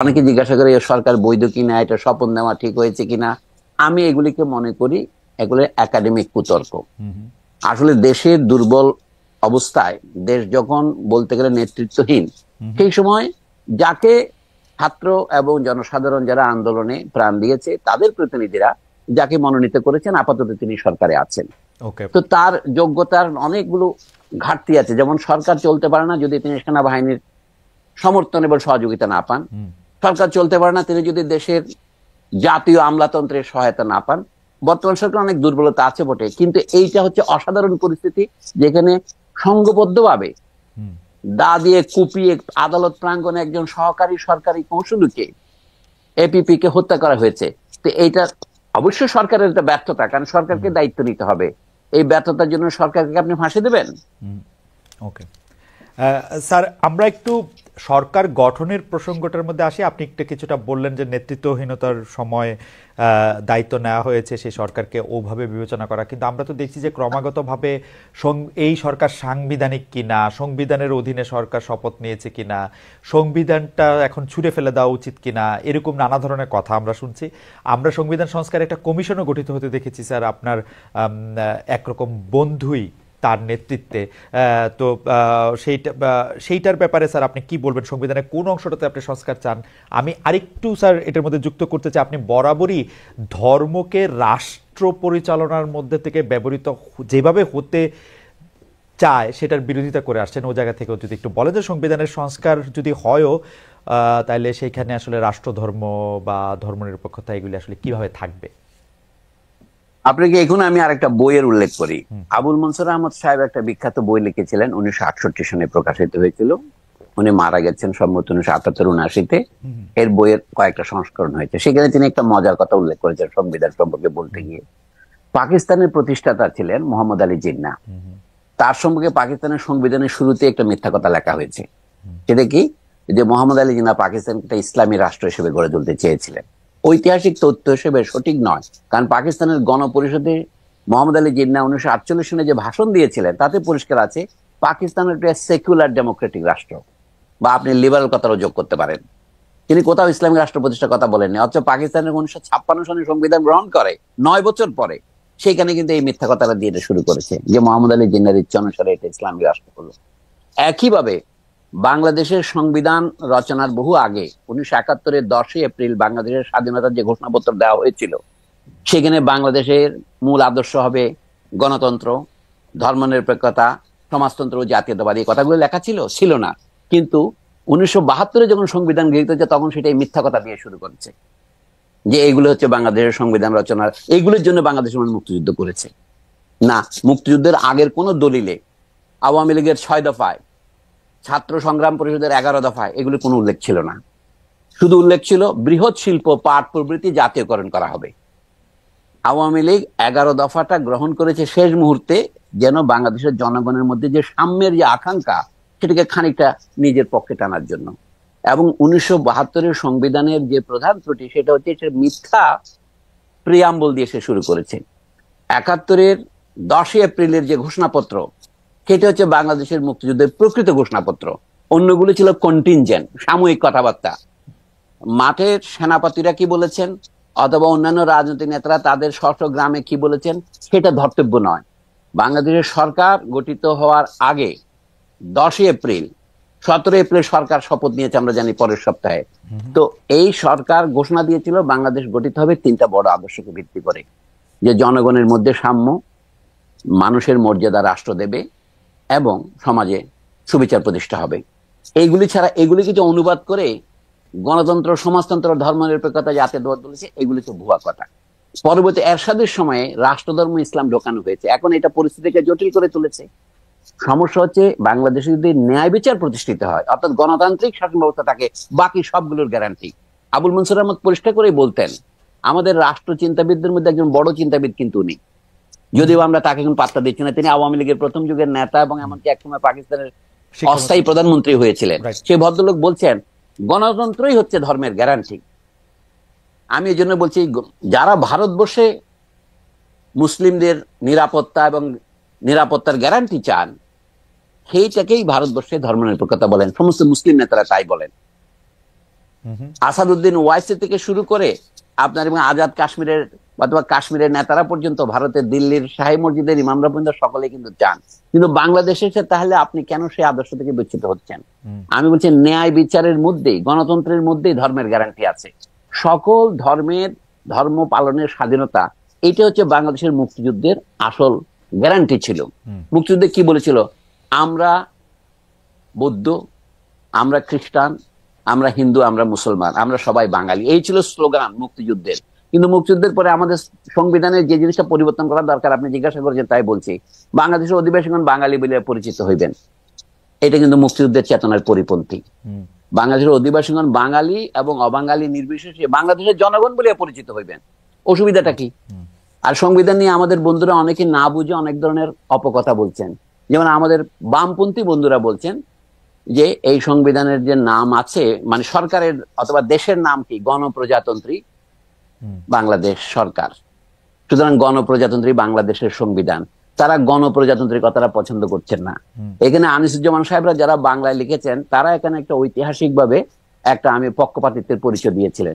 অনেকে জিজ্ঞাসা করে এ সরকার বৈধ কিনা, এটা শপথ নেওয়া ঠিক হয়েছে কিনা। আমি এগুলিকে মনে করি এগুলো একাডেমিক কুতর্ক। আসলে দেশের দুর্বল অবস্থায়, দেশ যখন বলতে গেলে নেতৃত্বহীন, সেই সময় যাকে ছাত্র এবং জনসাধারণ যারা আন্দোলনে প্রাণ দিয়েছে তাদের প্রতিনিধিরা যাকে মনোনীত করেছেন, আপাতত তিনি সরকারে আছেন। তো তার যোগ্যতার অনেকগুলো ঘাটতি আছে। যেমন সরকার চলতে পারে না যদি তিনি সেনাবাহিনীর সমর্থন এবং সহযোগিতা না পান। সরকার চলতে পারে না তিনি যদি দেশের জাতীয় আমলাতন্ত্রের সহায়তা না পান। বর্তমান সরকার অনেক দুর্বলতা আছে বটে, কিন্তু এইটা হচ্ছে অসাধারণ পরিস্থিতি যেখানে সংঘবদ্ধভাবে দা দিয়ে কুপিয়ে আদালত প্রাঙ্গণে একজন সহকারী সরকারি কৌঁসুলিকে, এপিপি কে হত্যা করা হয়েছে। তো এইটা অবশ্যই সরকারের একটা ব্যর্থতা, কারণ সরকারকে দায়িত্ব নিতে হবে। এই ব্যর্থতার জন্য সরকারকে আপনি ফাঁসি দেবেন? ওকে স্যার, আমরা একটু সরকার গঠনের প্রসঙ্গটার মধ্যে আসি। আপনি একটু কিছুটা বললেন যে নেতৃত্বহীনতার সময় দায়িত্ব নেওয়া হয়েছে সেই সরকারকে ওভাবে বিবেচনা করা, কিন্তু আমরা তো দেখছি যে ক্রমাগতভাবে এই সরকার সাংবিধানিক কিনা, সংবিধানের অধীনে সরকার শপথ নিয়েছে কিনা, সংবিধানটা এখন ছুঁড়ে ফেলে দেওয়া উচিত কিনা, এরকম নানা ধরনের কথা আমরা শুনছি। আমরা সংবিধান সংস্কারে একটা কমিশনও গঠিত হতে দেখেছি স্যার, আপনার একরকম বন্ধুই তার নেতৃত্বে। তো সেইটার ব্যাপারে স্যার আপনি কি বলবেন? সংবিধানের কোন অংশটাতে আপনি সংস্কার চান? আমি আরেকটু স্যার এটার মধ্যে যুক্ত করতে চাই, আপনি বরাবরই ধর্মকে রাষ্ট্র পরিচালনার মধ্যে থেকে ব্যবহৃত যেভাবে হতে চায় সেটার বিরোধিতা করে আসছেন। ও জায়গা থেকেও যদি একটু বলেন যে সংবিধানের সংস্কার যদি হয়ও, তাহলে সেইখানে আসলে রাষ্ট্রধর্ম বা ধর্মনিরপেক্ষতা এগুলি আসলে কিভাবে থাকবে? আপনাকে এখন আমি আরেকটা বইয়ের উল্লেখ করি। আবুল মনসুর আহমদ সাহেব একটা বিখ্যাত বই লিখেছিলেন, 1968 সনে প্রকাশিত হয়েছিল। উনি মারা গেছেন সম্ভবত 1978-79-তে। এর বইয়ের কয়েকটা সংস্করণ হয়েছে। সেখানে তিনি একটা মজার কথা উল্লেখ করেছেন সংবিধান সম্পর্কে বলতে গিয়ে। পাকিস্তানের প্রতিষ্ঠাতা ছিলেন মোহাম্মদ আলী জিন্নাহ। তার সম্পর্কে পাকিস্তানের সংবিধানের শুরুতে একটা মিথ্যা কথা লেখা হয়েছে। সেটা কি? যে মোহাম্মদ আলী জিন্নাহ পাকিস্তানকে একটা ইসলামী রাষ্ট্র হিসেবে গড়ে তুলতে চেয়েছিলেন। ঐতিহাসিক তথ্য হিসেবে সঠিক নয়, কারণ পাকিস্তানের গণপরিষদে মোহাম্মদ আলী জিন্নাহ 1948 সনে যে ভাষণ দিয়েছিলেন তাতে পরিষ্কার আছে পাকিস্তানের একটা সেকুলার ডেমোক্রেটিক রাষ্ট্র, বা আপনি লিবারাল কথারও যোগ করতে পারেন। তিনি কোথাও ইসলামিক রাষ্ট্র প্রতিষ্ঠার কথা বলেননি। অথচ পাকিস্তানের 1956 সনে সংবিধান গ্রহণ করে 9 বছর পরে সেইখানে কিন্তু এই মিথ্যা কথাটা দিয়ে শুরু করেছে যে মোহাম্মদ আলী জিন্নাহর ইচ্ছা অনুসারে এটা ইসলামিক রাষ্ট্র হলো। একইভাবে বাংলাদেশের সংবিধান রচনার বহু আগে 1971-এর 10 এপ্রিল বাংলাদেশের স্বাধীনতার যে ঘোষণাপত্র দেওয়া হয়েছিল, সেখানে বাংলাদেশের মূল আদর্শ হবে গণতন্ত্র, ধর্মনিরপেক্ষতা, সমাজতন্ত্র ও জাতীয়তাবাদী। কথাগুলো লেখা ছিল? ছিল না। কিন্তু 1972-এ যখন সংবিধান গৃহীত হচ্ছে তখন সেটাই মিথ্যা কথা দিয়ে শুরু করেছে যে এগুলো হচ্ছে বাংলাদেশের সংবিধান রচনার, এইগুলোর জন্য বাংলাদেশের মানুষ মুক্তিযুদ্ধ করেছে। না, মুক্তিযুদ্ধের আগের কোন দলিলে, আওয়ামী লীগের 6 দফায়, ছাত্র সংগ্রাম পরিষদের 11 দফায় এগুলো কোনো উল্লেখ ছিল না। শুধু উল্লেখ ছিল বৃহৎ শিল্প পাট প্রভৃতি জাতীয়করণ করা হবে। আওয়ামী লীগ 11 দফাটা গ্রহণ করেছে শেষ মুহূর্তে, যেন বাংলাদেশের জনগণের মধ্যে যে সাম্যের যে আকাঙ্ক্ষা সেটাকে খানিকটা নিজের পক্ষে টানার জন্য। এবং 1972-এর সংবিধানের যে প্রধান ত্রুটি সেটা হচ্ছে সে মিথ্যা প্রিয়াম্বল দিয়ে সে শুরু করেছে। 71-এর 10 এপ্রিলের যে ঘোষণাপত্র সেটা হচ্ছে বাংলাদেশের মুক্তিযুদ্ধের প্রকৃত ঘোষণাপত্র। অন্যগুলো ছিল কন্টিনজেন্ট, সাময়িক কথাবার্তা। মাঠের সেনাপতিরা কি বলেছেন অথবা অন্যান্য রাজনৈতিক নেতারা তাদের স্ব গ্রামে কি বলেছেন সেটা ধর্তব্য নয়। বাংলাদেশের সরকার গঠিত হওয়ার আগে 10 এপ্রিল, 17 এপ্রিল সরকার শপথ নিয়েছে আমরা জানি পরের সপ্তাহে। তো এই সরকার ঘোষণা দিয়েছিল বাংলাদেশ গঠিত হবে 3টা বড় আদর্শকে ভিত্তি করে, যে জনগণের মধ্যে সাম্য, মানুষের মর্যাদা রাষ্ট্র দেবে এবং সমাজে সুবিচার প্রতিষ্ঠা হবে। এইগুলি ছাড়া এগুলি কিছু অনুবাদ করে গণতন্ত্র, সমাজতন্ত্র, ধর্মনিরপেক্ষতা, জাতীয়তাবাদ বলেছে, এগুলি তো ভুয়া কথা। পরবর্তী এরশাদের সময়ে রাষ্ট্রধর্ম ইসলাম ঢোকানো হয়েছে। এখন এটা পরিস্থিতিকে জটিল করে তুলেছে। সমস্যা হচ্ছে বাংলাদেশে যদি ন্যায় বিচার প্রতিষ্ঠিত হয়, অর্থাৎ গণতান্ত্রিক শাসন ব্যবস্থা থাকে, বাকি সবগুলোর গ্যারান্টি। আবুল মনসুর আহমদ পরিষ্কার করেই বলতেন আমাদের রাষ্ট্র চিন্তাবিদদের মধ্যে একজন বড় চিন্তাবিদ কিন্তু উনি, যদিও আমরা তাকে এখন পাত্তা দিচ্ছি না। তিনি আওয়ামী লীগের প্রথম যুগের নেতা এবং এমনকি একসময় পাকিস্তানের অস্থায়ী প্রধানমন্ত্রী হয়েছিলেন। সেই ভদ্রলোক বলছেন গণতন্ত্রই হচ্ছে ধর্মের গ্যারান্টি। আমি এই জন্য বলছি যারা ভারতবর্ষে মুসলিমদের নিরাপত্তা এবং নিরাপত্তার গ্যারান্টি চান, সেইটাকেই ভারতবর্ষে ধর্মনিরপেক্ষতা বলেন। সমস্ত মুসলিম নেতারা তাই বলেন। আসাদুদ্দিন ওয়াইসি থেকে শুরু করে আপনার এবং আজাদ কাশ্মীরের অথবা কাশ্মীরের নেতারা পর্যন্ত, ভারতের দিল্লির শাহী মসজিদের ইমামরা পর্যন্ত সকলে কিন্তু চান। কিন্তু বাংলাদেশে এসে তাহলে আপনি কেন সেই আদর্শ থেকে বিচ্যুত হচ্ছেন? আমি বলছি ন্যায় বিচারের মধ্যেই, গণতন্ত্রের মধ্যেই ধর্মের গ্যারান্টি আছে। সকল ধর্মের ধর্ম পালনের স্বাধীনতা, এটা হচ্ছে বাংলাদেশের মুক্তিযুদ্ধের আসল গ্যারান্টি ছিল। মুক্তিযুদ্ধে কি বলেছিল? আমরা বৌদ্ধ, আমরা খ্রিস্টান, আমরা হিন্দু, আমরা মুসলমান, আমরা সবাই বাঙালি, এই ছিল স্লোগান মুক্তিযুদ্ধের। কিন্তু মুক্তিযুদ্ধের পরে আমাদের সংবিধানের যে জিনিসটা পরিবর্তন করা দরকার, আপনি জিজ্ঞাসা করেছেন তাই বলছি, বাংলাদেশের অধিবাসীগণ বাঙালি বলে পরিচিত হইবেন, এটা কিন্তু মুক্তিযুদ্ধের চেতনার পরিপন্থী। বাংলাদেশের অধিবাসীগণ বাঙালি এবং অবাঙালি নির্বিশেষে বাংলাদেশের জনগণ বলে পরিচিত হইবেন। অসুবিধাটা কি? আর সংবিধান নিয়ে আমাদের বন্ধুরা অনেকে না বুঝে অনেক ধরনের অপকথা বলছেন। যেমন আমাদের বামপন্থী বন্ধুরা বলছেন যে এই সংবিধানের যে নাম আছে, মানে সরকারের অথবা দেশের নাম কি? গণপ্রজাতন্ত্রী বাংলাদেশ সরকার। সুতরাং গণপ্রজাতন্ত্রী বাংলাদেশের সংবিধান। তারা গণপ্রজাতন্ত্রীর কথাটা পছন্দ করছেন না। এখানে আনিসুজ্জামান সাহেবরা যারা বাংলায় লিখেছেন, তারা এখানে একটা ঐতিহাসিক ভাবে একটা আমি পক্ষপাতিত্বের পরিচয় দিয়েছিলেন।